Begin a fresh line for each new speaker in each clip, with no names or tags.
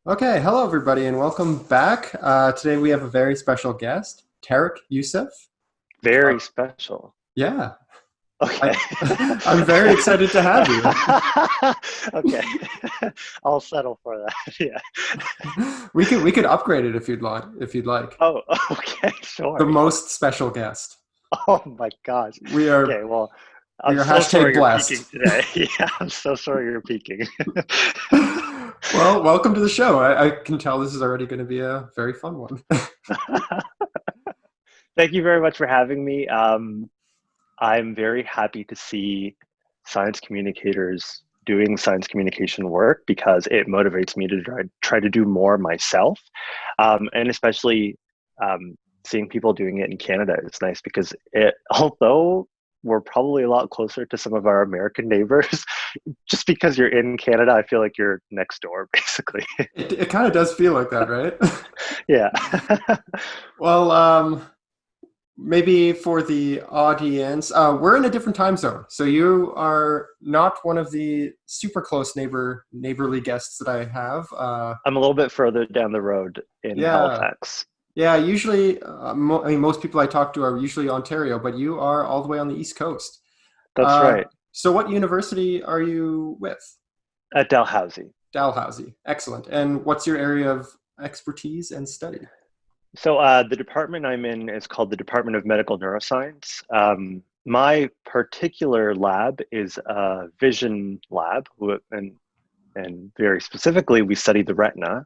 Okay, hello everybody and welcome back. Today we have a very special guest, Tareq Yousef.
Very special.
Yeah,
Okay.
I'm very excited to have you.
Okay. I'll settle for that. Yeah.
We could upgrade it if you'd like.
Oh, okay,
The
sure. Yeah.
most special guest.
Oh my gosh.
We are
Okay, well,
we
I'm
are
so sorry
hashtag
you're peaking
blessed.
today. Yeah, I'm so sorry you're peaking.
Well, welcome to the show. I can tell this is already going to be a very fun one.
Thank you very much for having me. I'm very happy to see science communicators doing science communication work because it motivates me to try to do more myself. And especially seeing people doing it in Canada is nice because although we're probably a lot closer to some of our American neighbors, just because you're in Canada, I feel like you're next door, basically.
It kind of does feel like that, right?
Yeah.
Well, maybe for the audience, we're in a different time zone, so you are not one of the super close neighborly guests that I have.
I'm a little bit further down the road in
Yeah,
Halifax.
yeah. Usually, I mean, most people I talk to are usually Ontario, but you are all the way on the East Coast.
That's
Uh,
right.
so, what university are you with?
At Dalhousie.
Dalhousie. Excellent. And what's your area of expertise and study?
So the department I'm in is called the Department of Medical Neuroscience. My particular lab is a vision lab, and very specifically, we study the retina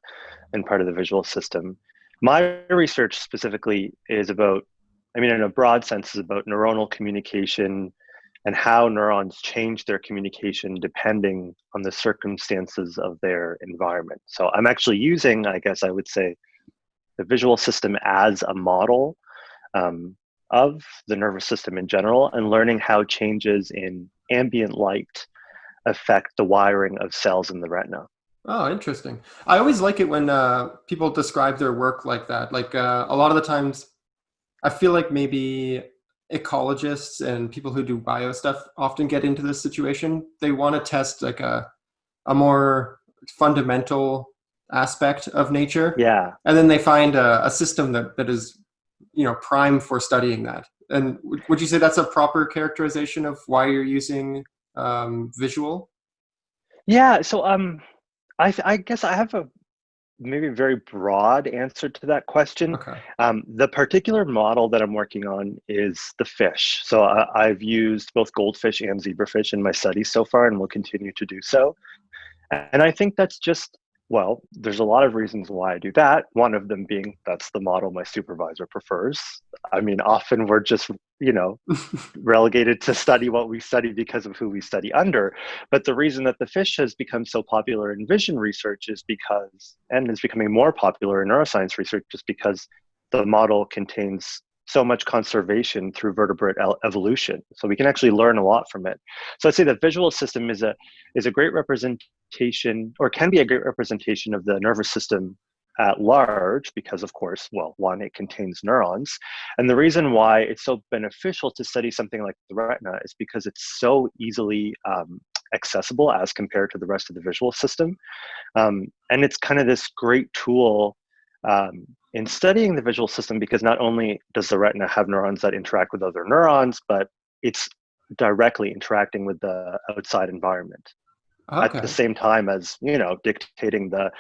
and part of the visual system. My research specifically is about, I mean, in a broad sense, is about neuronal communication and how neurons change their communication depending on the circumstances of their environment. So I'm actually using, I guess I would say, the visual system as a model um, of the nervous system in general and learning how changes in ambient light affect the wiring of cells in the retina.
Oh, interesting. I always like it when people describe their work like that. Like a lot of the times, I feel like maybe ecologists and people who do bio stuff often get into this situation. They want to test like a more fundamental aspect of nature,
Yeah.
and then they find a system that is, prime for studying that. And would you say that's a proper characterization of why you're using visual?
Yeah. So I guess I have a maybe very broad answer to that question.
Okay.
The particular model that I'm working on is the fish. So I've used both goldfish and zebrafish in my studies so far and will continue to do so. And I think that's just, well, there's a lot of reasons why I do that. One of them being that's the model my supervisor prefers. I mean, often we're just, you know, relegated to study what we study because of who we study under. But the reason that the fish has become so popular in vision research is because, and is becoming more popular in neuroscience research, just because the model contains so much conservation through vertebrate evolution. So we can actually learn a lot from it. So I'd say the visual system is a great representation, or can be a great representation of the nervous system at large, because of course, well, one, it contains neurons. And the reason why it's so beneficial to study something like the retina is because it's so easily accessible as compared to the rest of the visual system. And it's kind of this great tool in studying the visual system, because not only does the retina have neurons that interact with other neurons, but it's directly interacting with the outside environment at the
Okay.
same time as, you know, dictating the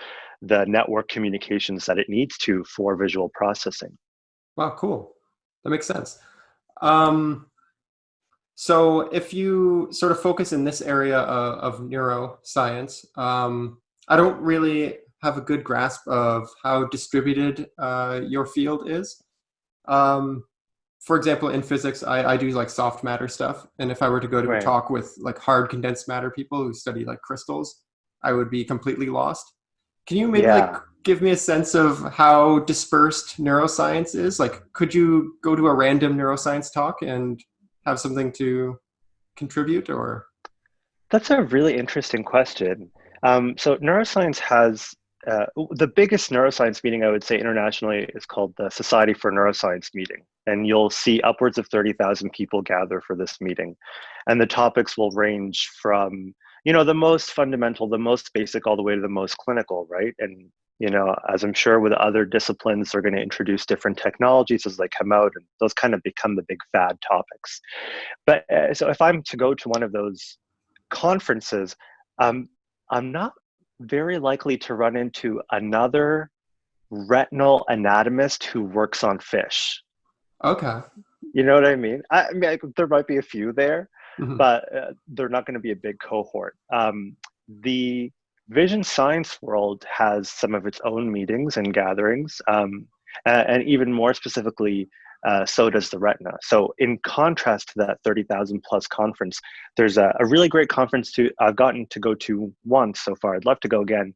network communications that it needs to for visual processing.
Wow, cool. That makes sense. Um, so if you sort of focus in this area of neuroscience, I don't really have a good grasp of how distributed your field is. Um, for example, in physics, I do like soft matter stuff. And if I were to go to a
Right.
talk with like hard condensed matter people who study like crystals, I would be completely lost. Can you maybe like
Yeah.
give me a sense of how dispersed neuroscience is? Like, could you go to a random neuroscience talk and have something to contribute, or?
That's a really interesting question. So neuroscience has the biggest neuroscience meeting I would say internationally is called the Society for Neuroscience meeting. And you'll see upwards of 30,000 people gather for this meeting. And the topics will range from, the most fundamental, the most basic, all the way to the most clinical, right? And, as I'm sure with other disciplines, they're going to introduce different technologies as they come out, and those kind of become the big fad topics. But so if I'm to go to one of those conferences, I'm not very likely to run into another retinal anatomist who works on fish.
Okay.
You know what I mean? There might be a few there,
Mhm.
but they're not going to be a big cohort. The vision science world has some of its own meetings and gatherings, and even more specifically, so does the retina. So in contrast to that 30,000 plus conference, there's a really great conference I've gotten to go to once so far. I'd love to go again.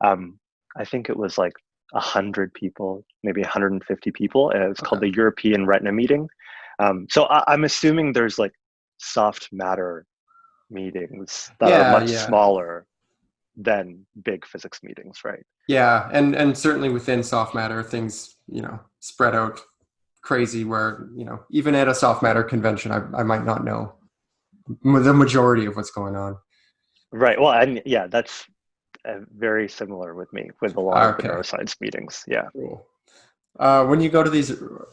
I think it was like 100 people, maybe 150 people. It's called
Okay.
the European Retina Meeting. So I'm assuming there's like soft matter meetings that are
Yeah,
much
yeah.
smaller than big physics meetings, right?
Yeah, and certainly within soft matter, things, spread out crazy where, even at a soft matter convention, I might not know the majority of what's going on.
Right. Well, and yeah, that's very similar with me with a lot of the
Okay,
neuroscience meetings. Yeah.
cool. When you go to these,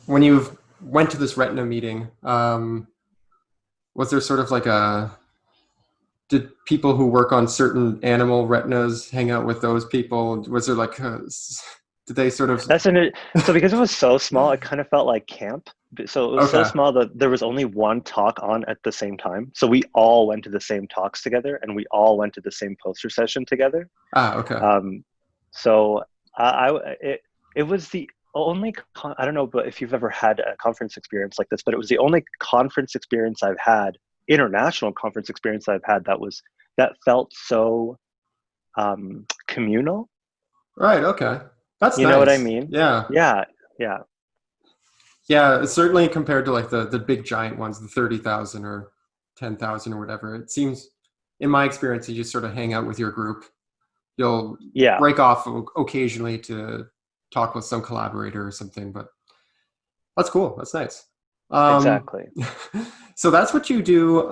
when you went to this retina meeting, was there sort of like did people who work on certain animal retinas hang out with those people? Was there like, did they sort of,
So because it was so small, it kind of felt like camp. So it was so
okay.
small that there was only one talk on at the same time. So we all went to the same talks together, and we all went to the same poster session together.
Ah, okay.
Um, so it was the only I don't know, but if you've ever had a conference experience like this, but it was the only conference experience I've had, international conference experience I've had that felt so communal.
Right, okay. That's
You know what I
nice.
mean?
Yeah.
Yeah, yeah.
Yeah, certainly compared to like the big giant ones, the 30,000 or 10,000 or whatever. It seems, in my experience, you just sort of hang out with your group. You'll
Yeah,
break off occasionally to talk with some collaborator or something, but that's cool. That's nice. Um,
exactly.
so that's what you do.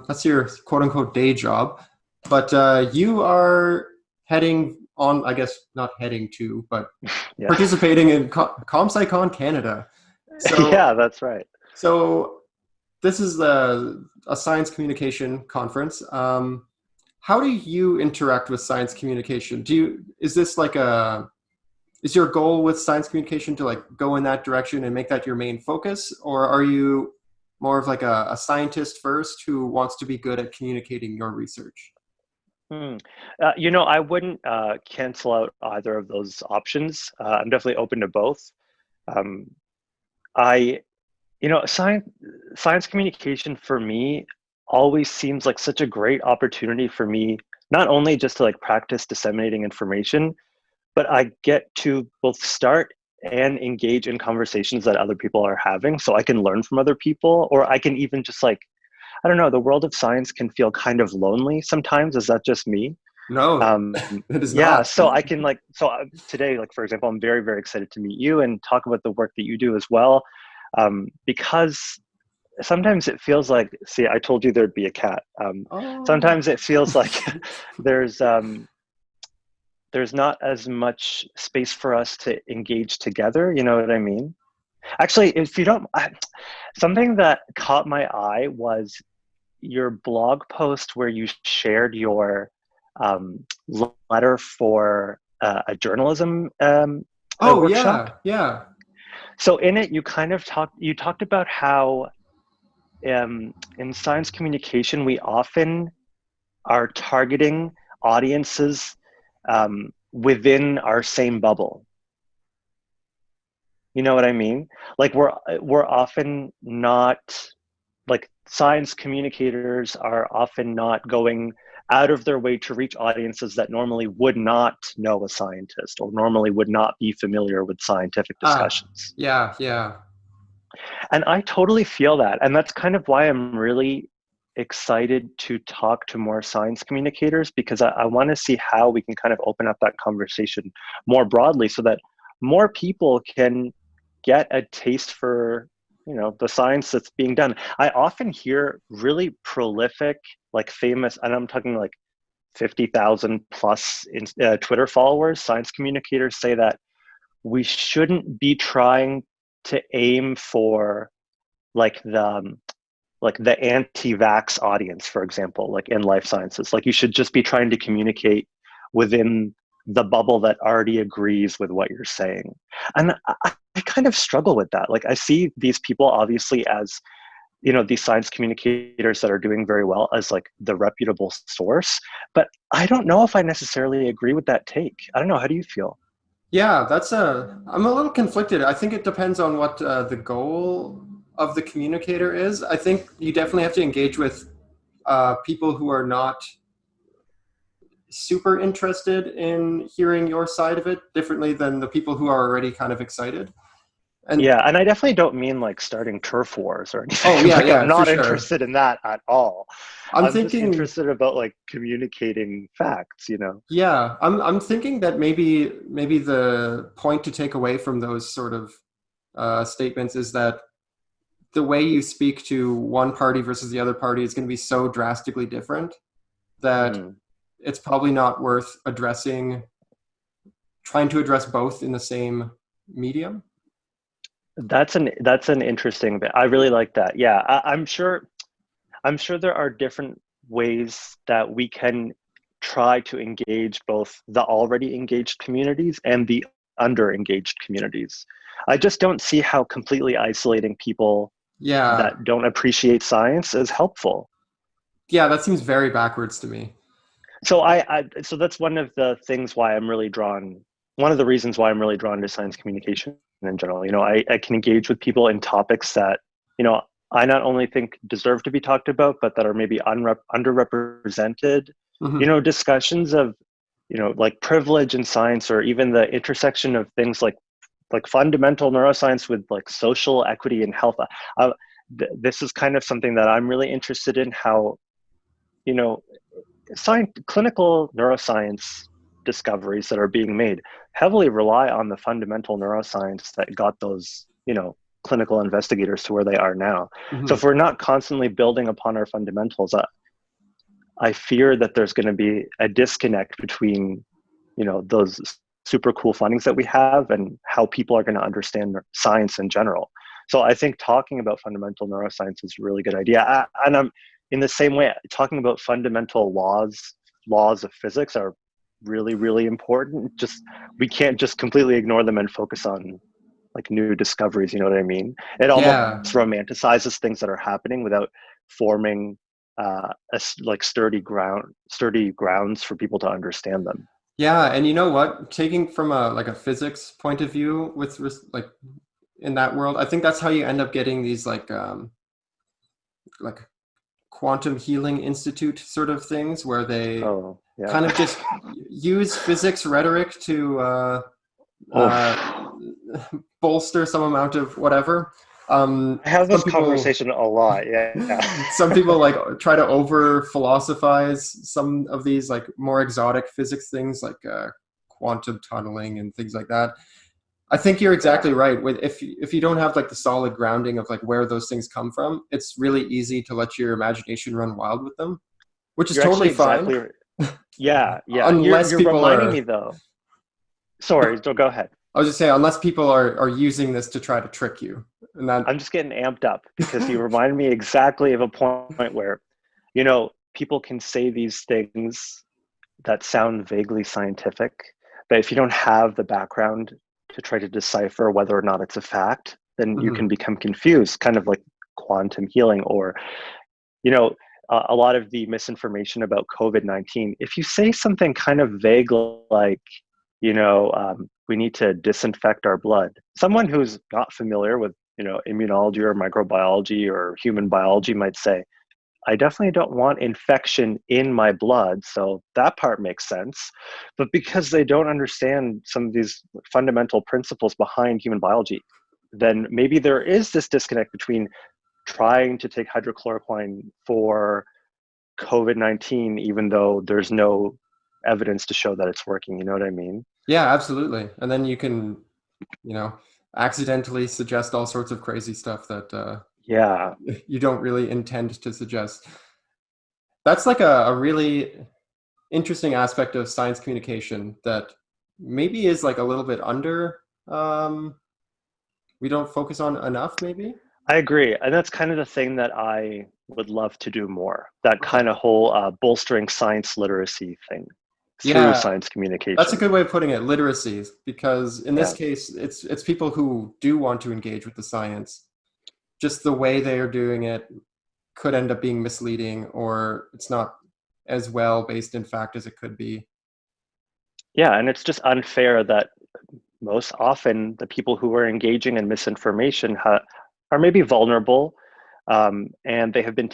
That's your quote unquote day job. But you are heading on, I guess, not heading to, but
Yeah.
participating in ComSciCon Canada. So
Yeah, that's right.
So this is a science communication conference. How do you interact with science communication? Is this like is your goal with science communication to like go in that direction and make that your main focus? Or are you more of like a scientist first who wants to be good at communicating your research?
Hmm. I wouldn't cancel out either of those options. I'm definitely open to both. Um, I, science communication for me always seems like such a great opportunity for me, not only just to like practice disseminating information, but I get to both start and engage in conversations that other people are having, so I can learn from other people, or I can even just like, I don't know, the world of science can feel kind of lonely sometimes. Is that just me?
No,
um
it is
yeah,
not.
so I can like, today, like for example, I'm very, very excited to meet you and talk about the work that you do as well, because sometimes it feels like, see, I told you there'd be a cat.
Oh,
Sometimes it feels like there's there's not as much space for us to engage together, you know what I mean? Actually, if you don't, something that caught my eye was your blog post where you shared your um, letter for a journalism a
oh
workshop.
yeah, yeah.
So in it, you talked about how in science communication we often are targeting audiences within our same bubble. You know what I mean? Like we're often not, like science communicators are often not going out of their way to reach audiences that normally would not know a scientist or normally would not be familiar with scientific
Ah,
discussions.
yeah, yeah.
And I totally feel that. And that's kind of why I'm really excited to talk to more science communicators, because I want to see how we can kind of open up that conversation more broadly so that more people can get a taste for, the science that's being done. I often hear really prolific, like famous, and I'm talking like 50,000 plus Twitter followers, science communicators say that we shouldn't be trying to aim for like the anti-vax audience, for example, like in life sciences. Like you should just be trying to communicate within the bubble that already agrees with what you're saying. And I kind of struggle with that. Like I see these people obviously as, these science communicators that are doing very well as like the reputable source, but I don't know if I necessarily agree with that take. I don't know. How do you feel?
Yeah, I'm a little conflicted. I think it depends on what the goal of the communicator is. I think you definitely have to engage with people who are not super interested in hearing your side of it differently than the people who are already kind of excited. And
Yeah, and I definitely don't mean like starting turf wars or
oh
anything.
yeah,
Like I'm
yeah, for
not
sure.
interested in that at all.
I'm
I'm just
thinking,
interested about like communicating facts.
yeah, I'm thinking that maybe the point to take away from those sort of statements is that the way you speak to one party versus the other party is going to be so drastically different that
Mm.
it's probably not worth trying to address both in the same medium.
That's an interesting bit. I really like that. Yeah, I'm sure there are different ways that we can try to engage both the already engaged communities and the under engaged communities. I just don't see how completely isolating people
Yeah,
that don't appreciate science is helpful.
yeah, that seems very backwards to me.
So that's one of the things why I'm really drawn. One of the reasons why I'm really drawn to science communication in general. I can engage with people in topics that you know I not only think deserve to be talked about, but that are maybe underrepresented.
Hmm.
Discussions of like privilege in science, or even the intersection of things like fundamental neuroscience with like social equity and health. This is kind of something that I'm really interested in. How you know clinical neuroscience discoveries that are being made heavily rely on the fundamental neuroscience that got those, clinical investigators to where they are now. So
Hmm.
if we're not constantly building upon our fundamentals, I fear that there's going to be a disconnect between, those super cool findings that we have and how people are going to understand science in general. So I think talking about fundamental neuroscience is a really good idea. And I'm in the same way, talking about fundamental laws of physics are really, really important. Just we can't just completely ignore them and focus on like new discoveries. You know what I mean? It almost
Yeah,
romanticizes things that are happening without forming like sturdy grounds for people to understand them.
yeah, and you know what? Taking from a like a physics point of view like in that world, I think that's how you end up getting these like quantum healing institute sort of things where they
Oh yeah.
kind of just use physics rhetoric to
Oh,
uh, bolster some amount of whatever.
I have
Some
this
people,
conversation a lot. Yeah.
some people like try to over philosophize some of these like more exotic physics things like quantum tunneling and things like that. I think you're
Yeah.
exactly right. With if you don't have like the solid grounding of like where those things come from, it's really easy to let your imagination run wild with them, which is
You're
totally
actually
fine,
exactly right. Yeah, yeah. You're
unless
you're
people
reminding me
are.
though. Sorry, so go ahead.
I was just saying, unless people are using this to try to trick you, and that.
I'm just getting amped up because you reminded me exactly of a point where, people can say these things that sound vaguely scientific, but if you don't have the background to try to decipher whether or not it's a fact, then you can
Mhm.
become confused, kind of like quantum healing or, you know, a lot of the misinformation about COVID-19. If you say something kind of vague like, we need to disinfect our blood, someone who's not familiar with, immunology or microbiology or human biology might say, I definitely don't want infection in my blood. So that part makes sense. But because they don't understand some of these fundamental principles behind human biology, then maybe there is this disconnect between trying to take hydrochloroquine for COVID-19, even though there's no evidence to show that it's working. You know what I mean?
Yeah, absolutely. And then you can, you know, accidentally suggest all sorts of crazy stuff that
Yeah.
you don't really intend to suggest. That's like a really interesting aspect of science communication that maybe is like a little bit under, um, we don't focus on enough, maybe.
I agree. And that's kind of the thing that I would love to do more. That
Okay.
kind of whole bolstering science literacy thing through
Yeah,
science
that's a
communication.
good way of putting it, literacy, because in this
Yeah.
case, it's people who do want to engage with the science. Just the way they are doing it could end up being misleading, or it's not as well based in fact as it could be.
Yeah. And it's just unfair that most often the people who are engaging in misinformation are maybe vulnerable, and they have been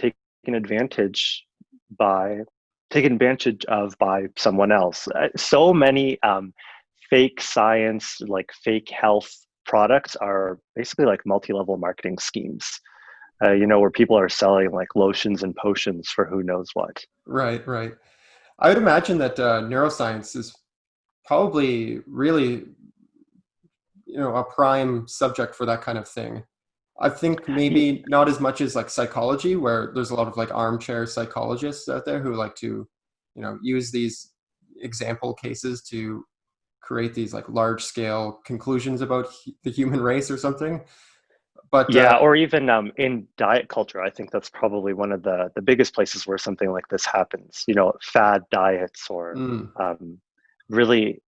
advantage by taken advantage of by someone else. So many fake science, like fake health products are basically like multi-level marketing schemes, where people are selling like lotions and potions for who knows what.
Right, right. I would imagine that neuroscience is probably really, a prime subject for that kind of thing. I think maybe not as much as like psychology, where there's a lot of like armchair psychologists out there who like to, use these example cases to create these like large scale conclusions about the human race or something. But
Yeah, or even in diet culture, I think that's probably one of the biggest places where something like this happens. Fad diets or
mm,
um, really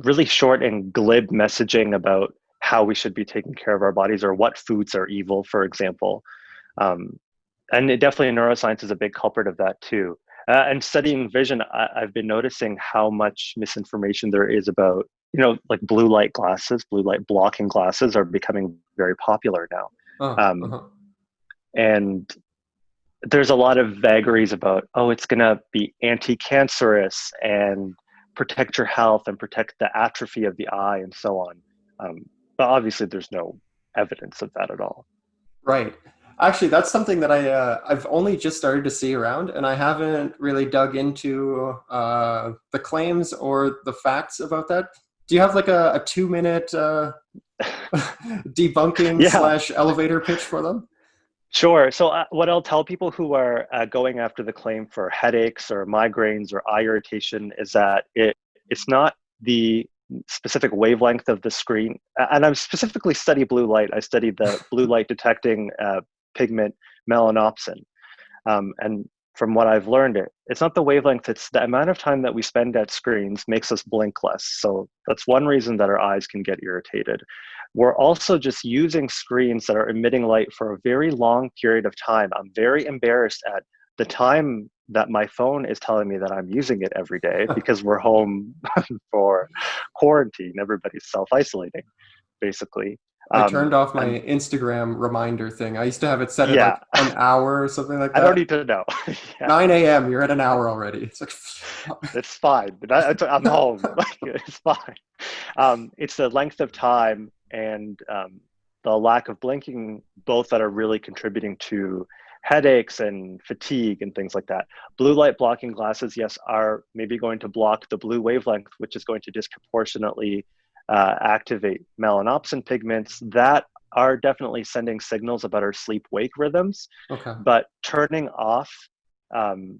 really short and glib messaging about how we should be taking care of our bodies or what foods are evil, for example. Um, and definitely neuroscience is a big culprit of that too. And studying vision, I've been noticing how much misinformation there is about, like blue light glasses, blue light blocking glasses are becoming very popular now. Um,
uh-huh.
and there's a lot of vagaries about, oh, it's going to be anti-cancerous and protect your health and protect the atrophy of the eye and so on. But obviously, there's no evidence of that at all.
Right. Actually, that's something that I've only just started to see around, and I haven't really dug into the claims or the facts about that. Do you have like a 2 minute debunking
Yeah,
slash elevator pitch for them?
sure. So, what I'll tell people who are going after the claim for headaches or migraines or eye irritation is that it's not the specific wavelength of the screen. And I'm specifically study blue light. I studied the blue light detecting pigment melanopsin. And from what I've learned, it's not the wavelength, it's the amount of time that we spend at screens makes us blink less. So that's one reason that our eyes can get irritated. We're also just using screens that are emitting light for a very long period of time. I'm very embarrassed at the time that my phone is telling me that I'm using it every day because we're home for quarantine. Everybody's self-isolating, basically.
I turned off my
And
Instagram reminder thing. I used to have it set at
yeah,
like an hour or something like
I don't
that.
need to know. Yeah.
9 a.m. You're at an hour already. It's like,
It's fine. I'm home. Like, it's fine. It's the length of time and the lack of blinking, both that are really contributing to headaches and fatigue and things like that. Blue light blocking glasses, yes, are maybe going to block the blue wavelength, which is going to disproportionately activate melanopsin pigments that are definitely sending signals about our sleep wake rhythms.
okay.
But turning off um,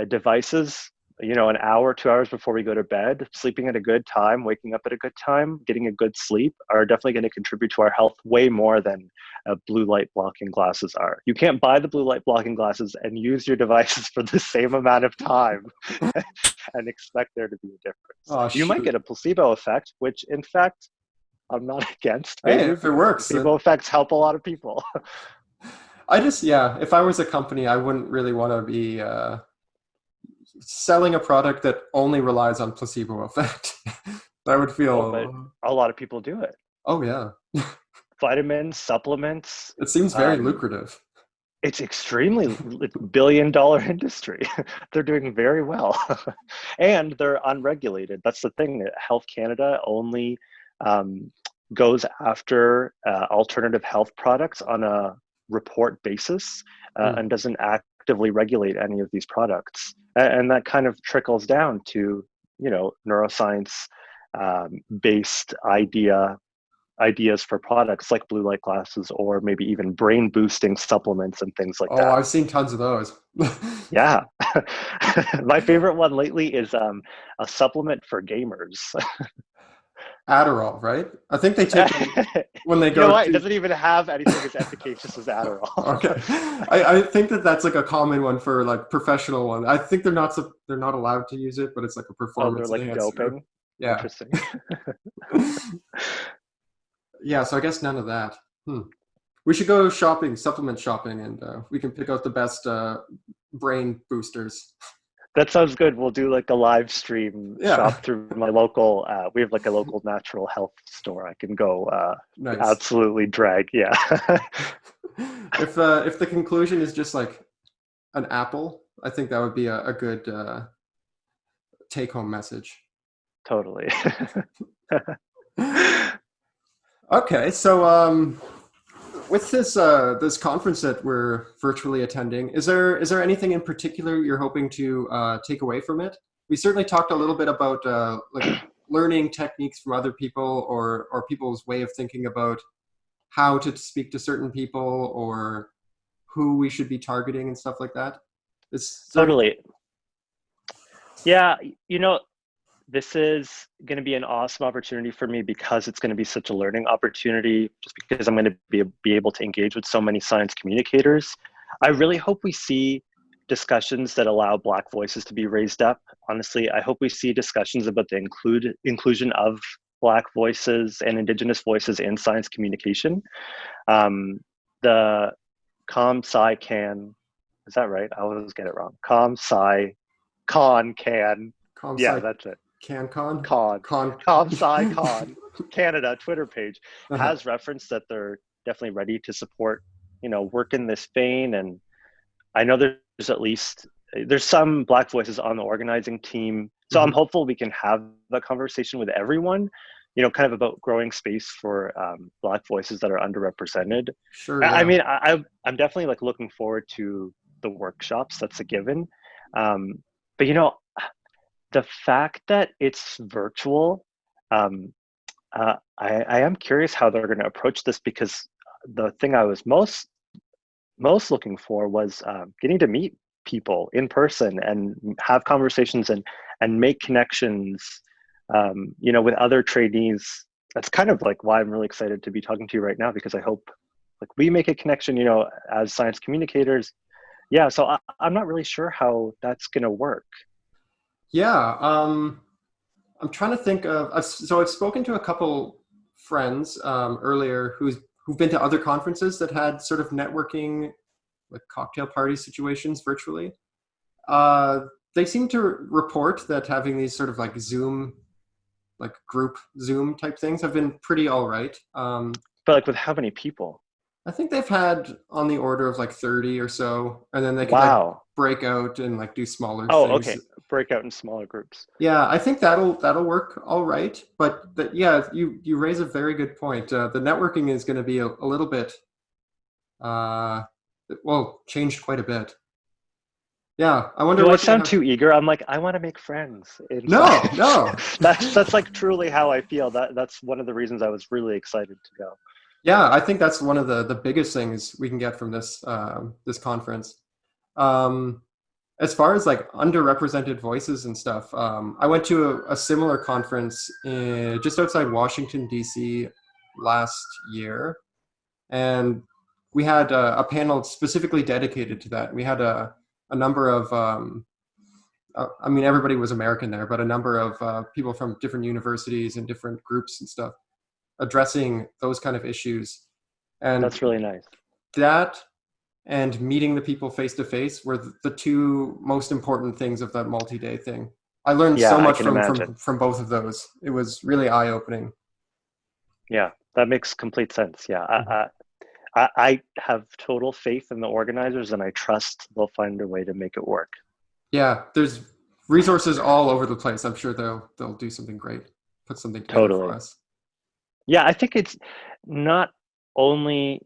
devices, an hour, 2 hours before we go to bed, sleeping at a good time, waking up at a good time, getting a good sleep are definitely going to contribute to our health way more than blue light blocking glasses are. You can't buy the blue light blocking glasses and use your devices for the same amount of time and expect there to be a difference.
Oh,
You might
shoot.
get a placebo effect, which in fact, I'm not against.
Hey,
Maybe
if it works,
placebo
then
effects help a lot of people.
yeah, if I was a company, I wouldn't really want to be selling a product that only relies on placebo effect. I would
Oh, but
feel,
a lot of people do it.
oh yeah,
Vitamins, supplements.
it seems very
Um,
lucrative.
It's extremely billion-dollar industry. They're doing very well, and they're unregulated. That's the thing. Health Canada only goes after alternative health products on a report basis and doesn't actively regulate any of these products. And that kind of trickles down to, neuroscience based ideas for products like blue light glasses, or maybe even brain boosting supplements and things like
Oh,
that.
I've seen tons of those.
Yeah. My favorite one lately is a supplement for gamers.
Adderall, right? I think they take them when they
You know
go
what? It
to.
doesn't even have anything as efficacious as Adderall.
Okay, I think that's like a common one for like professional one. I think they're not allowed to use it, but it's like a
Oh, they're
performance
like
enhancer.
doping.
Yeah,
Interesting.
yeah. So I guess none of that. We should go shopping, supplement shopping, and we can pick out the best brain boosters.
That sounds good. We'll do like a live stream
Yeah,
shop through my local. We have like a local natural health store. I can go
nice.
absolutely drag. Yeah.
If the conclusion is just like an apple, I think that would be a good take home message.
Totally.
Okay, so with this conference that we're virtually attending, is there anything in particular you're hoping to take away from it? We certainly talked a little bit about like learning techniques from other people, or people's way of thinking about how to speak to certain people, or who we should be targeting and stuff like that. Is there any?
Totally. Yeah. This is going to be an awesome opportunity for me because it's going to be such a learning opportunity, just because I'm going to be able to engage with so many science communicators. I really hope we see discussions that allow Black voices to be raised up. Honestly, I hope we see discussions about the inclusion of Black voices and Indigenous voices in science communication. The ComSciCan, is that right? I always get it wrong. ComSciConCan. Yeah,
ComSci
that's it.
CanCon
Con,
Con.
ComSciCon Canada Twitter page
Uh-huh.
has referenced that they're definitely ready to support, work in this vein. And I know there's some Black voices on the organizing team. So I'm
Mhm.
hopeful we can have a conversation with everyone, kind of about growing space for Black voices that are underrepresented.
Sure.
I
Yeah.
mean, I'm definitely like looking forward to the workshops. That's a given. But the fact that it's virtual, um, I am curious how they're going to approach this, because the thing I was most looking for was getting to meet people in person and have conversations and make connections, with other trainees. That's kind of like why I'm really excited to be talking to you right now, because I hope like we make a connection, as science communicators. Yeah, so I'm not really sure how that's going to work.
Yeah. I'm trying to think of. So I've spoken to a couple friends earlier who've been to other conferences that had sort of networking, like cocktail party situations virtually. Uh, they seem to report that having these sort of like Zoom, like group Zoom type things have been pretty all right.
But like with how many people?
I think they've had on the order of like 30 or so, and then they could like
Wow.
break out and like do smaller
Oh,
things.
okay. Break out in smaller groups.
Yeah, I think that'll work all right. But yeah, you raise a very good point. The networking is going to be a little bit, uh, well, changed quite a bit. Yeah, I wonder
Do I
what they
sound
have.
too eager? I'm like, I want to make friends in
No,
science.
no.
That's like truly how I feel. That's one of the reasons I was really excited to go.
Yeah, I think that's one of the biggest things we can get from this conference. Um, as far as like underrepresented voices and stuff, I went to a similar conference just outside Washington D.C. last year, and we had a panel specifically dedicated to that. We had a number of, I mean, everybody was American there, but a number of people from different universities and different groups and stuff addressing those kind of issues. And
That's really nice.
that and meeting the people face to face were the two most important things of that multi-day thing. I learned
Yeah,
so
I
much
can imagine.
from both of those. It was really eye-opening.
Yeah, that makes complete sense. Yeah, I have total faith in the organizers, and I trust they'll find a way to make it work.
Yeah, there's resources all over the place. I'm sure they'll do something great, put something together for
Totally.
us.
Yeah, I think it's not only,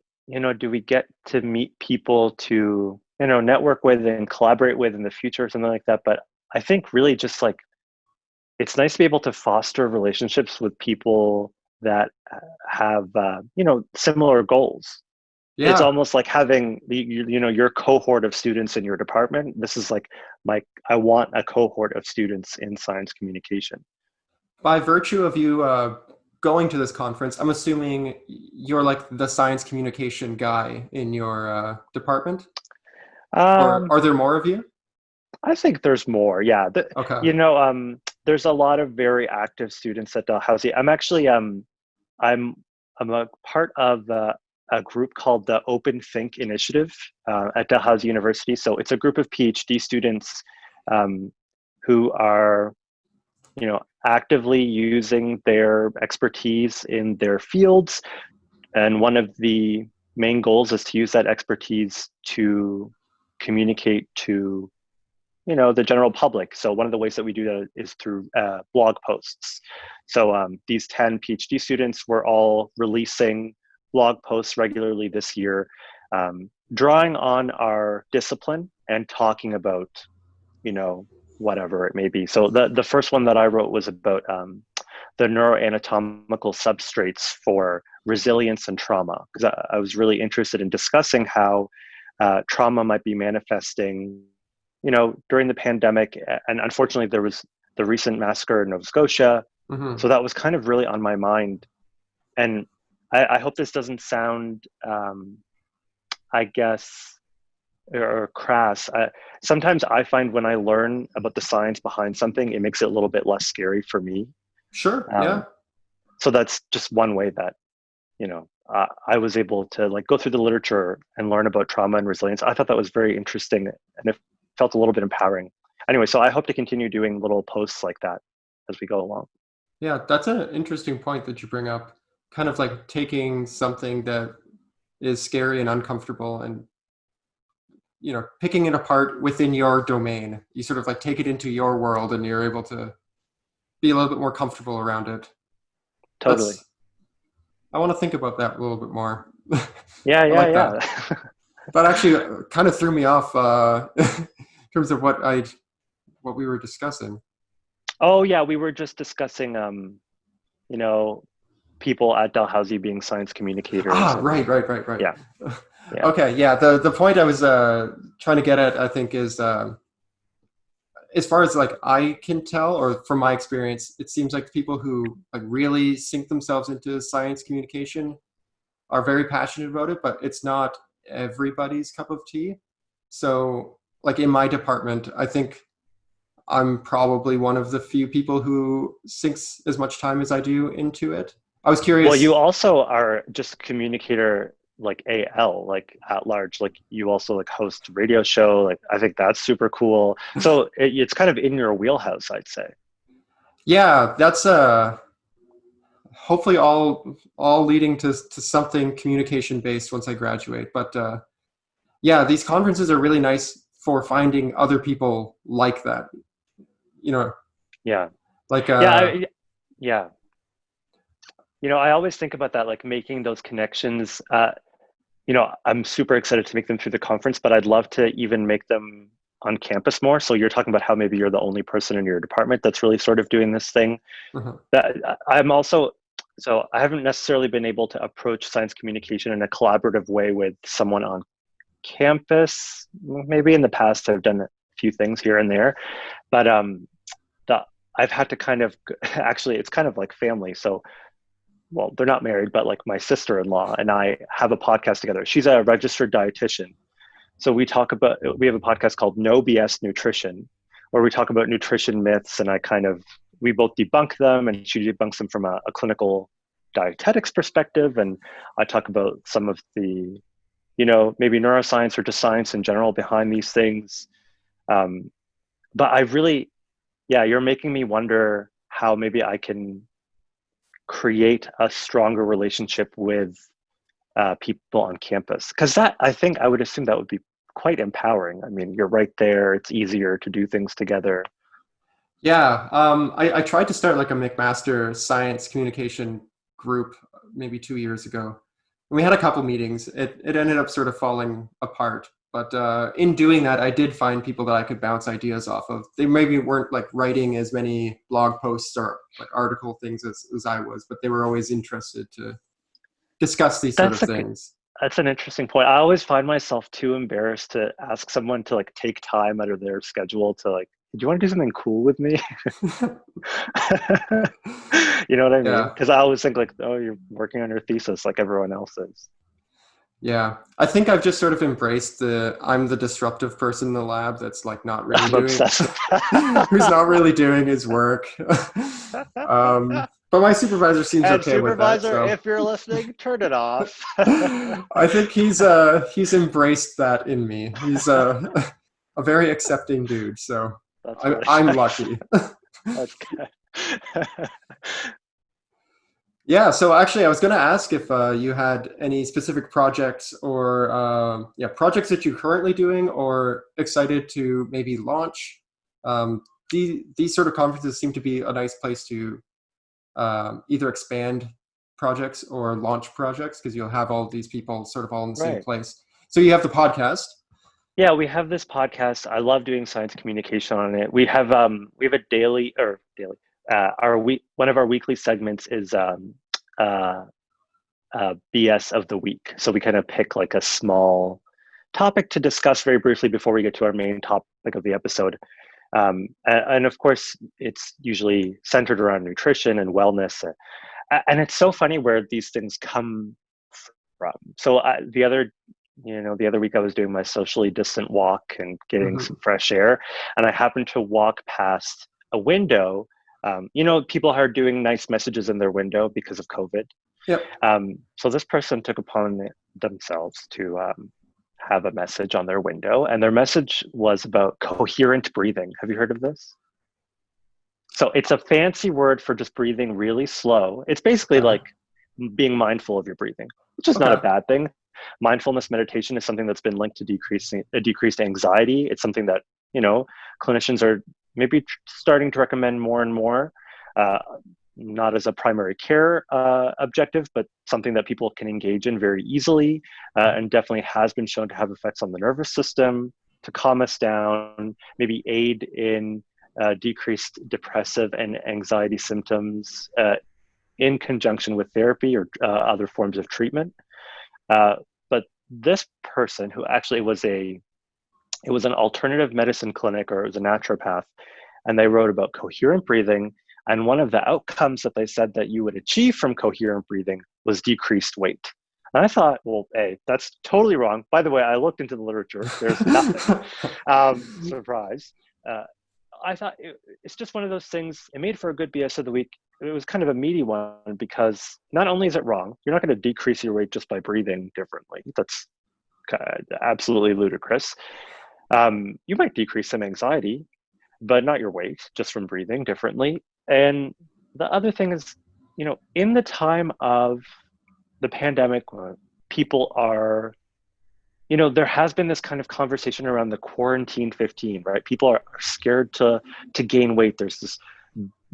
do we get to meet people to, network with and collaborate with in the future or something like that, but I think really just like it's nice to be able to foster relationships with people that have, similar goals. It's
Yeah,
almost like having your cohort of students in your department. This is like I want a cohort of students in science communication.
by virtue of you going to this conference, I'm assuming you're like the science communication guy in your department, or
Um,
are there more of you?
I think there's more. Yeah,
Okay.
there's a lot of very active students at Dalhousie. I'm I'm a part of a group called the Open Fink Initiative at Dalhousie University. So it's a group of PhD students um, who are, actively using their expertise in their fields. And one of the main goals is to use that expertise to communicate to, the general public. So one of the ways that we do that is through blog posts. So these 10 PhD students were all releasing blog posts regularly this year, drawing on our discipline and talking about, you know, whatever it may be. So the first one that I wrote was about the neuroanatomical substrates for resilience and trauma, because I was really interested in discussing how trauma might be manifesting, during the pandemic. And unfortunately, there was the recent massacre in Nova Scotia.
Hmm.
So that was kind of really on my mind. And I hope this doesn't sound, I guess, or crass. Sometimes I find when I learn about the science behind something, it makes it a little bit less scary for me.
Sure. Yeah.
Um, so that's just one way that, I was able to like go through the literature and learn about trauma and resilience. I thought that was very interesting, and it felt a little bit empowering. Anyway, so I hope to continue doing little posts like that as we go along.
Yeah. That's an interesting point that you bring up. Kind of like taking something that is scary and uncomfortable and picking it apart within your domain. You sort of like take it into your world and you're able to be a little bit more comfortable around it.
Totally.
That's I want to think about that a little bit more. I
Yeah, yeah,
like that.
yeah.
That actually kind of threw me off in terms of what we were discussing.
Oh, yeah. We were just discussing, you know, people at Dalhousie being science communicators,
Ah,
and
right, right, right, right.
yeah, yeah.
Okay, yeah. The point I was trying to get at, I think, is as far as like I can tell, or from my experience, it seems like people who like really sink themselves into science communication are very passionate about it, but it's not everybody's cup of tea. So, like in my department, I think I'm probably one of the few people who sinks as much time as I do into it. I was
Well, you
curious.
also are just communicator like AL, like at large, like you also like host radio show. Like I think that's super cool. So it's kind of in your wheelhouse, I'd say.
Yeah, that's hopefully all leading to something communication based once I graduate. But yeah, these conferences are really nice for finding other people like that. You know,
Yeah.
like
Yeah. Yeah. I always think about that, like making those connections. I'm super excited to make them through the conference, but I'd love to even make them on campus more. So you're talking about how maybe you're the only person in your department that's really sort of doing this thing.
mhm.
That I'm also, so I haven't necessarily been able to approach science communication in a collaborative way with someone on campus. Maybe in the past I've done a few things here and there, but the, I've had to kind of actually it's kind of like family. So well, they're not married, but like my sister-in-law and I have a podcast together. She's a registered dietitian. So we have a podcast called No BS Nutrition, where we talk about nutrition myths, and we both debunk them, and she debunks them from a clinical dietetics perspective. And I talk about some of the, maybe neuroscience or just science in general behind these things. Um, but I really, yeah, you're making me wonder how maybe I can create a stronger relationship with people on campus? Because that, I think, I would assume that would be quite empowering. I mean, you're right there. It's easier to do things together.
Yeah, I tried to start like a McMaster science communication group maybe 2 years ago. And we had a couple meetings. It ended up sort of falling apart. But in doing that, I did find people that I could bounce ideas off of. They maybe weren't like writing as many blog posts or like article things as I was, but they were always interested to discuss these sort of
That's a
things.
that's an interesting point. I always find myself too embarrassed to ask someone to like take time out of their schedule to like, do you want to do something cool with me? You know what I mean?
Yeah.
Because I always think like, oh, you're working on your thesis like everyone else is.
Yeah, I think I've just sort of embraced I'm the disruptive person in the lab that's like not really
I'm
doing,
obsessed with
who's
that.
not really doing his work. But my supervisor seems
And
okay with that,
supervisor,
so
if you're listening, turn it off.
I think he's embraced that in me. He's a very accepting dude, so
That's
I'm
really
I'm
nice.
lucky.
That's good.
Yeah, so actually, I was going to ask if you had any specific projects or yeah, projects that you're currently doing or excited to maybe launch. Um, these sort of conferences seem to be a nice place to either expand projects or launch projects because you'll have all of these people sort of all in the same
Right.
place. So you have the podcast.
Yeah, we have this podcast. I love doing science communication on it. We have a daily our week one of our weekly segments is uh BS of the week. So we kind of pick like a small topic to discuss very briefly before we get to our main topic of the episode. And of course, it's usually centered around nutrition and wellness. And it's so funny where these things come from. So the other week I was doing my socially distant walk and getting
Hmm.
some fresh air, and I happened to walk past a window. People are doing nice messages in their window because of COVID.
Yep.
So this person took upon themselves to have a message on their window, and their message was about coherent breathing. Have you heard of this? So it's a fancy word for just breathing really slow. It's basically
Okay.
like being mindful of your breathing, which is not a
Okay.
bad thing. Mindfulness meditation is something that's been linked to decreased anxiety. It's something that clinicians are maybe starting to recommend more and more. Uh, Not as a primary care objective, but something that people can engage in very easily, and definitely has been shown to have effects on the nervous system, to calm us down, maybe aid in decreased depressive and anxiety symptoms in conjunction with therapy or other forms of treatment. But this person, who actually it was an alternative medicine clinic, or it was a naturopath, and they wrote about coherent breathing. And one of the outcomes that they said that you would achieve from coherent breathing was decreased weight. And I thought, well, hey, that's totally wrong. By the way, I looked into the literature. There's nothing. Surprise. Uh, I thought it's just one of those things. It made for a good BS of the week. It was kind of a meaty one because not only is it wrong, you're not going to decrease your weight just by breathing differently. That's absolutely ludicrous. You might decrease some anxiety, but not your weight just from breathing differently. And the other thing is, in the time of the pandemic, people are, there has been this kind of conversation around the quarantine 15, right? People are scared to gain weight. There's this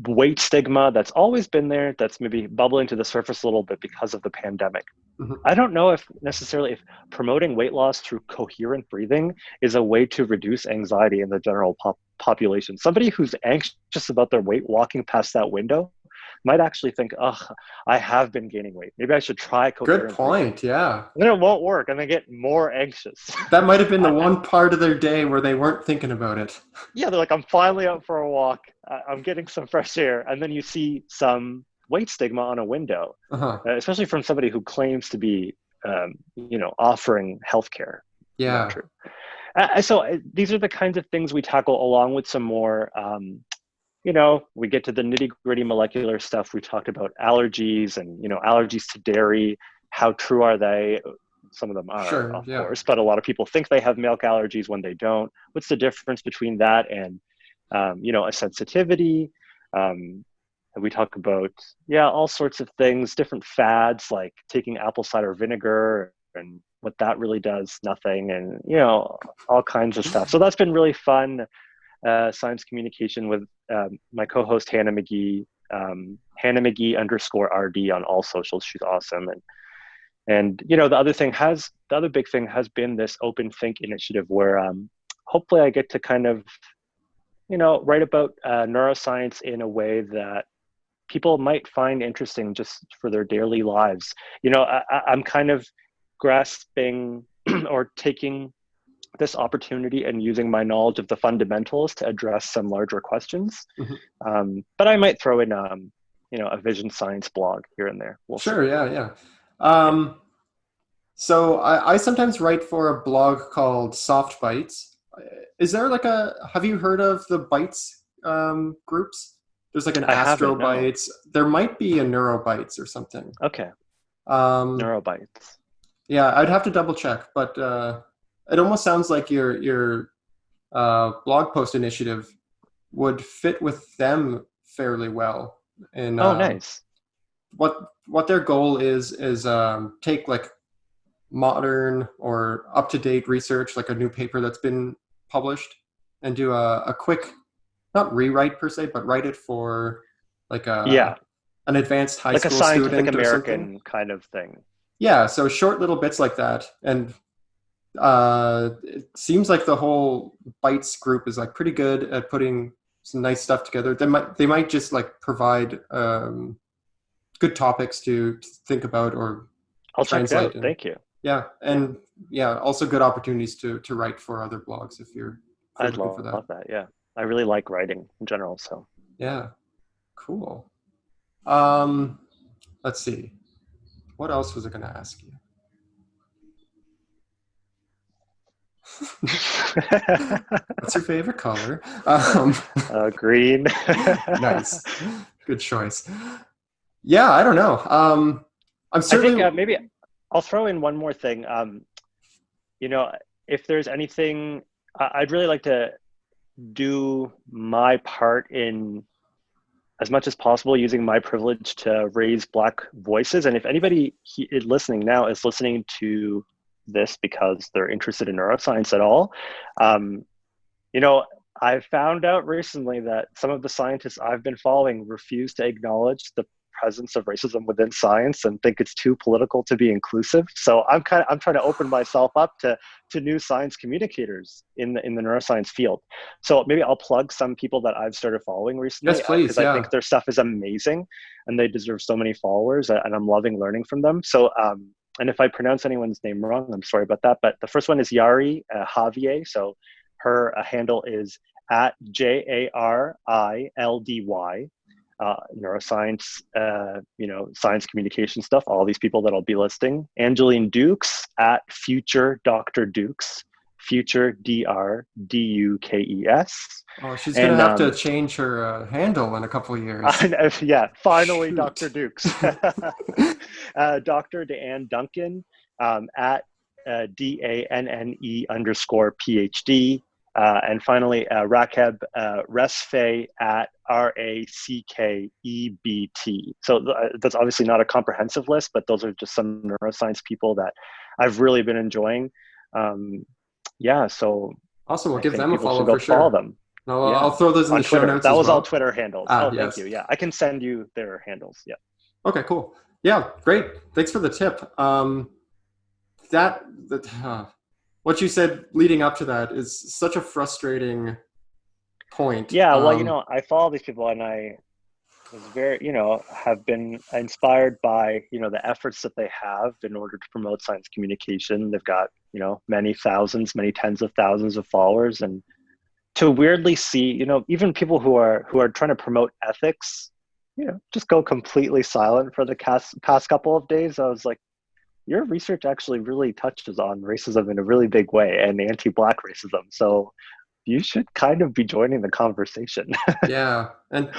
weight stigma that's always been there, that's maybe bubbling to the surface a little bit because of the pandemic.
Mhm.
I don't know if necessarily if promoting weight loss through coherent breathing is a way to reduce anxiety in the general population. Somebody who's anxious about their weight walking past that window might actually think, oh, I have been gaining weight. Maybe I should try
Good
coherent breathing.
point. Yeah.
And then it won't work and they get more anxious.
That might have been the
I,
one part of their day where they weren't thinking about it.
yeah, they're like, I'm finally out for a walk. I'm getting some fresh air. And then you see some weight stigma on a window,
Uh-huh.
especially from somebody who claims to be, offering healthcare. Not
Yeah.
true. So these are the kinds of things we tackle along with some more, we get to the nitty gritty molecular stuff. We talked about allergies and, allergies to dairy. How true are they? Some of them are,
Sure.
of
Yeah.
course, but a lot of people think they have milk allergies when they don't. What's the difference between that and, a sensitivity? And we talk about, yeah, all sorts of things, different fads like taking apple cider vinegar and what that really does, nothing, and all kinds of stuff. So that's been really fun. Science communication with my co-host Hannah McGee, Hannah McGee _RD on all socials. She's awesome. And the other big thing has been this Open Fink initiative where hopefully I get to kind of write about neuroscience in a way that people might find interesting just for their daily lives. I'm kind of grasping or taking this opportunity and using my knowledge of the fundamentals to address some larger questions.
Mm-hmm.
But I might throw in, a vision science blog here and there. We'll
Sure,
see.
yeah. So I sometimes write for a blog called Soft Bites. Is there have you heard of the Bites groups? There's like an
I
Astro
haven't, no.
Bites. There might be a Neurobites or something.
Okay,
Um,
neurobites.
yeah, I'd have to double check, but it almost sounds like your blog post initiative would fit with them fairly well. And
Oh, nice.
what their goal is take like modern or up to date research, like a new paper that's been published, and do a quick, not rewrite per se, but write it for like
Yeah,
an advanced high
like a
school
Scientific
student or something.
American kind of thing.
Yeah, so short little bits like that. And it seems like the whole Bytes group is like pretty good at putting some nice stuff together. They might just like provide good topics to think about or
I'll check it
translate.
out.
And
Thank you.
yeah,
Yeah,
and yeah, also good opportunities to write for other blogs if you're
I'd
looking for that.
love that. Yeah, I really like writing in general. So
Yeah, cool. Um, let's see. What else was I going to ask you? What's your favorite color?
green.
Nice, good choice. Yeah, I don't know. I'm
I think
certainly.
maybe I'll throw in one more thing. You know, if there's anything, I'd really like to do my part in as much as possible using my privilege to raise Black voices. And if anybody listening now is listening to this because they're interested in neuroscience at all, um, I found out recently that some of the scientists I've been following refuse to acknowledge the presence of racism within science and think it's too political to be inclusive. So I'm trying to open myself up to new science communicators in the neuroscience field. So maybe I'll plug some people that I've started following recently
Yes, please.
because I
Yeah.
think their stuff is amazing and they deserve so many followers and I'm loving learning from them. So and if I pronounce anyone's name wrong, I'm sorry about that. But the first one is Yari Javier. So her handle is at JARILDY. Neuroscience, science communication stuff, all these people that I'll be listing. Angeline Dukes at Future Dr. Dukes, Future DRDUKES.
Oh, she's gonna
And
have to change her handle in a couple of years.
yeah, finally,
Shoot.
Dr. Dukes. Dr. DeAnne Duncan at DANNE_PhD. And finally, Rakeb Resfe at RACKEBT. So that's obviously not a comprehensive list, but those are just some neuroscience people that I've really been enjoying. So
Awesome. We'll
I
give
think
them a
people should
follow
go
for
follow
sure.
them.
No, I'll
Yeah,
throw those in
on
the show
Twitter.
notes
That
as
was all
well.
Twitter handles.
Ah,
Oh, thank you.
yes.
Yeah, I can send you their handles. Yeah.
Okay, cool. Yeah, great. Thanks for the tip. What you said leading up to that is such a frustrating point.
Yeah, well, I follow these people and I was very, have been inspired by, the efforts that they have in order to promote science communication. They've got, many thousands, many tens of thousands of followers. And to weirdly see, even people who are trying to promote ethics, just go completely silent for the past couple of days. I was like, your research actually really touches on racism in a really big way and anti-Black racism. So you should kind of be joining the conversation.
Yeah, and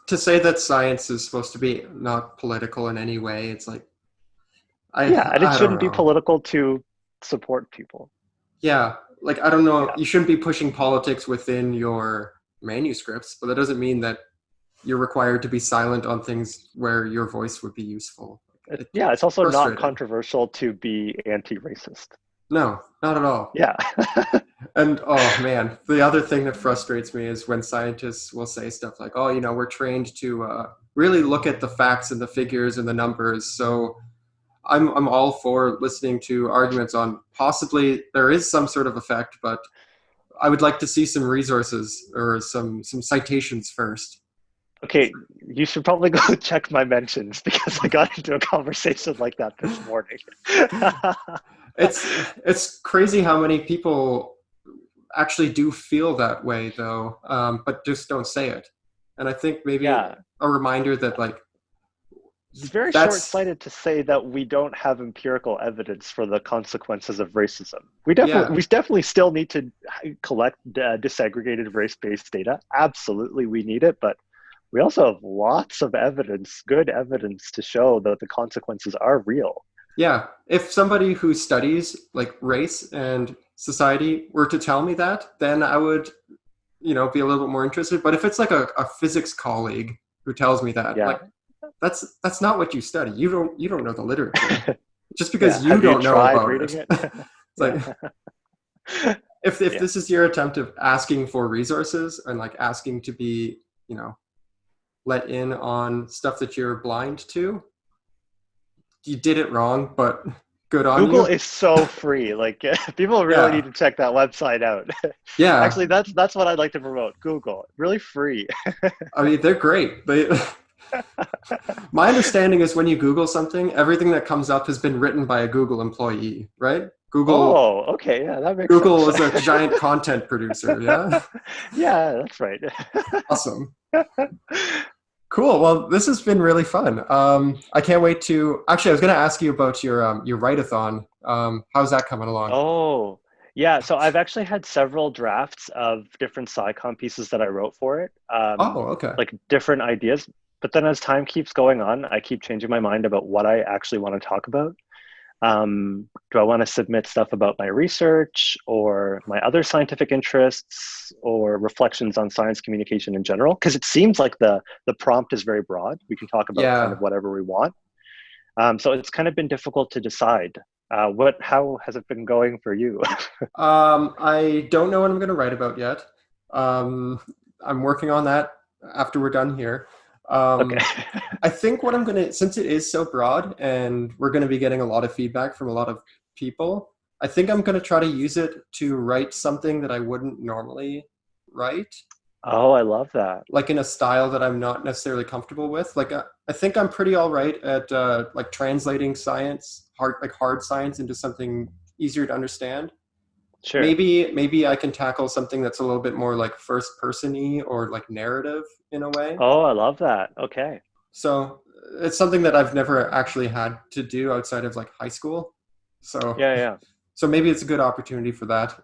to say that science is supposed to be not political in any way, it's like
Yeah, and it
I don't
shouldn't be
know.
political to support people.
Yeah, like I don't know.
Yeah,
You shouldn't be pushing politics within your manuscripts, but that doesn't mean that you're required to be silent on things where your voice would be useful.
Yeah, it's
It's
also not
frustrating.
controversial to be anti-racist.
No, not at all.
Yeah.
And oh man, the other thing that frustrates me is when scientists will say stuff like, "Oh, we're trained to really look at the facts and the figures and the numbers." So I'm all for listening to arguments on possibly there is some sort of effect, but I would like to see some resources or some citations first.
Okay, you should probably go check my mentions because I got into a conversation like that this morning.
It's crazy how many people actually do feel that way though, but just don't say it. And I think maybe
Yeah,
a reminder that like
it's very
that's
short-sighted to say that we don't have empirical evidence for the consequences of racism.
yeah,
We definitely still need to collect disaggregated race-based data. Absolutely, we need it, but we also have lots of evidence, good evidence to show that the consequences are real.
yeah. If somebody who studies like race and society were to tell me that, then I would, be a little bit more interested. But if it's like a physics colleague who tells me that,
Yeah.
like that's not what you study. You don't know the literature. Just
Yeah.
because you
Have you
don't know
tried
about
reading
it.
it?
It's like
Yeah.
if
Yeah.
this is your attempt of asking for resources and like asking to be, let in on stuff that you're blind to, you did it wrong, but good on
Google
you.
is so free. Like people really need
Yeah.
to check that website out.
Yeah.
Actually, that's what I'd like to promote. Google, really free.
I mean, they're great. My understanding is when you Google something, everything that comes up has been written by a Google employee, right? Google
Oh, okay. Yeah, that makes
Google
sense.
is a giant content producer. Yeah.
Yeah, that's right.
Awesome. Cool. Well, this has been really fun. I can't wait to. Actually, I was going to ask you about your write-a-thon. How's that coming along?
Oh, yeah. So I've actually had several drafts of different SciCon pieces that I wrote for it,
Oh, okay.
like different ideas. But then as time keeps going on, I keep changing my mind about what I actually want to talk about. Do I want to submit stuff about my research or my other scientific interests or reflections on science communication in general? Because it seems like the prompt is very broad. We can talk about kind of
Yeah.
whatever we want. So it's kind of been difficult to decide. How has it been going for you?
I don't know what I'm going to write about yet. Um, I'm working on that after we're done here.
Okay.
I think what I'm going to, since it is so broad and we're going to be getting a lot of feedback from a lot of people, I think I'm going to try to use it to write something that I wouldn't normally write,
Oh, I love that.
like in a style that I'm not necessarily comfortable with. Like, I think I'm pretty all right at like translating science, hard science into something easier to understand.
Sure.
Maybe I can tackle something that's a little bit more like first person-y or like narrative in a way.
Oh, I love that. Okay.
So it's something that I've never actually had to do outside of like high school. So
Yeah, yeah.
so maybe it's a good opportunity for that.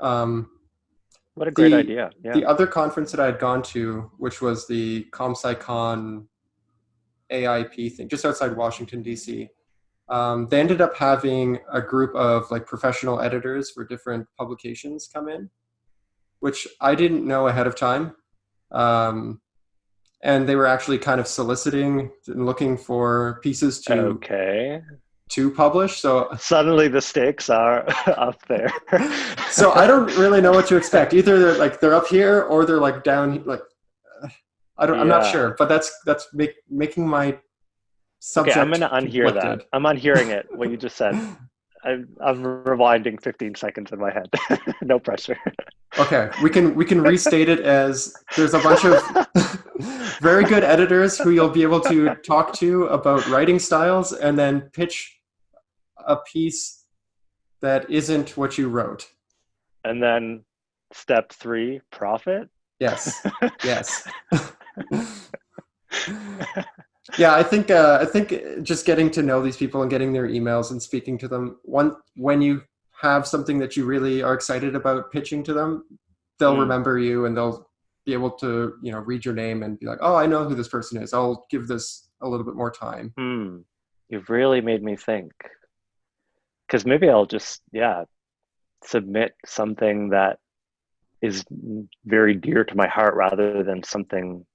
What a great
The
idea. Yeah.
the other conference that I had gone to, which was the ComSciCon AIP thing, just outside Washington D.C. They ended up having a group of like professional editors for different publications come in, which I didn't know ahead of time. Um, and they were actually kind of soliciting and looking for pieces
Okay.
to publish. So
Suddenly the stakes are up there.
so I don't really know what to expect. Either they're up here or they're like down. Like I'm not
Yeah.
sure. But making my
Okay, I'm
subject
gonna unhear that.
conflicted.
I'm unhearing it, what you just said. I'm rewinding 15 seconds in my head. No pressure.
Okay, we can restate it as there's a bunch of very good editors who you'll be able to talk to about writing styles and then pitch a piece that isn't what you wrote.
And then step 3, profit.
Yes. Yes. Yeah, I think just getting to know these people and getting their emails and speaking to them, when you have something that you really are excited about pitching to them, they'll
Mm.
remember you and they'll be able to, read your name and be like, "Oh, I know who this person is. I'll give this a little bit more time."
Hmm. You've really made me think. Because maybe I'll just, yeah, submit something that is very dear to my heart rather than something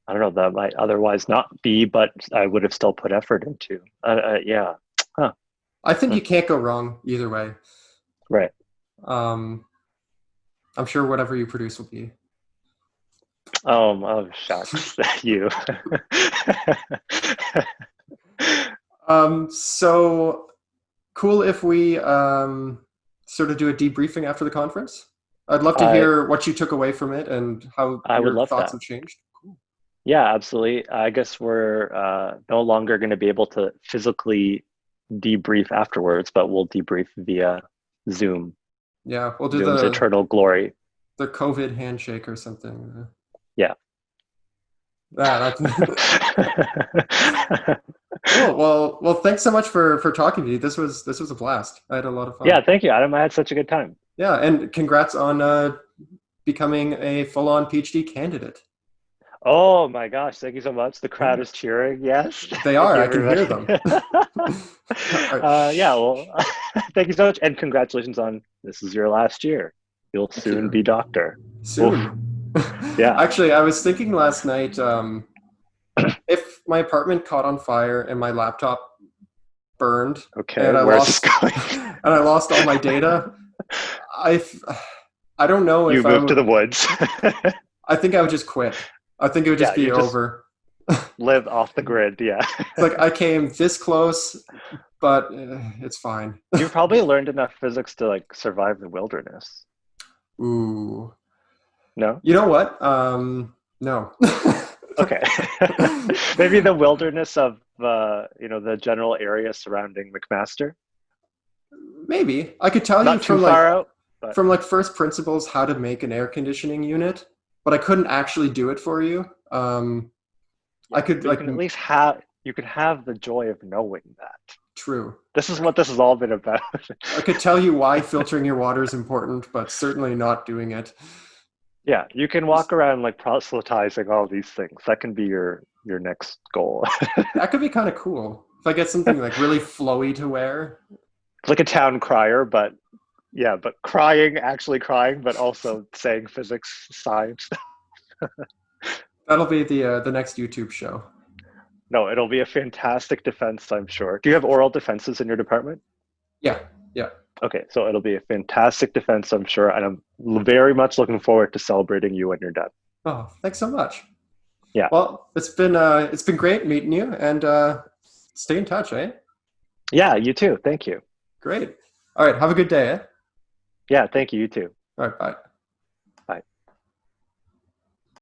I don't know, that might otherwise not be, but I would have still put effort into. Yeah. Huh.
I think you can't go wrong either way.
Right.
Um, I'm sure whatever you produce will be.
Oh, shucks. You.
So cool if we sort of do a debriefing after the conference. I'd love to
I
hear what you took away from it and how
I would
your
love
thoughts
that.
have changed. Cool.
Yeah, absolutely. I guess we're no longer going to be able to physically debrief afterwards, but we'll debrief via Zoom.
Yeah, we'll do
Zoom's
the
eternal glory.
COVID handshake or something.
Yeah.
That's cool. Well, thanks so much for talking to me. This was a blast. I had a lot of fun.
Yeah, thank you, Adam. I had such a good time.
Yeah, and congrats on becoming a full-on PhD candidate.
Oh my gosh, thank you so much. The crowd is cheering. Yes.
They
Thank
are.
you,
I can hear
everybody.
them. All right.
Yeah, well, thank you so much. And congratulations on this is your last year. You'll
Thank
soon
you.
be doctor. Oof.
Soon.
Yeah.
Actually, I was thinking last night, if my apartment caught on fire and my laptop burned
Okay,
and I
where's this
lost
going?
and I lost all my data, I I don't know
You
if I
moved to
would.
the woods.
I think I would just quit. I think it would
Yeah,
just
you
be
just
over.
live off the grid. Yeah.
It's like I came this close, but it's fine.
You probably learned enough physics to like survive the wilderness.
Ooh.
No?
You know what? No.
Okay. Maybe the wilderness of the general area surrounding McMaster.
Maybe I could tell you
Not too
from like
far out, but
first principles how to make an air conditioning unit, but I couldn't actually do it for you. I
yeah,
could
but you
like
can at least have the joy of knowing that.
true.
This is what this has all been about.
I could tell you why filtering your water is important, but certainly not doing it.
Yeah, you can walk around like proselytizing all these things. That can be your next goal.
That could be kind of cool if I get something like really flowy to wear.
Like a town crier, but yeah, but actually crying, but also saying physics, science.
That'll be the next YouTube show.
No, it'll be a fantastic defense, I'm sure. Do you have oral defenses in your department?
Yeah, yeah.
Okay, so it'll be a fantastic defense, I'm sure, and I'm very much looking forward to celebrating you when you're done.
Oh, thanks so much.
Yeah.
Well, it's been great meeting you, and stay in touch, eh?
Yeah, you too. Thank you.
Great. All right. Have a good day, eh?
Yeah, thank you. You too.
All right. Bye.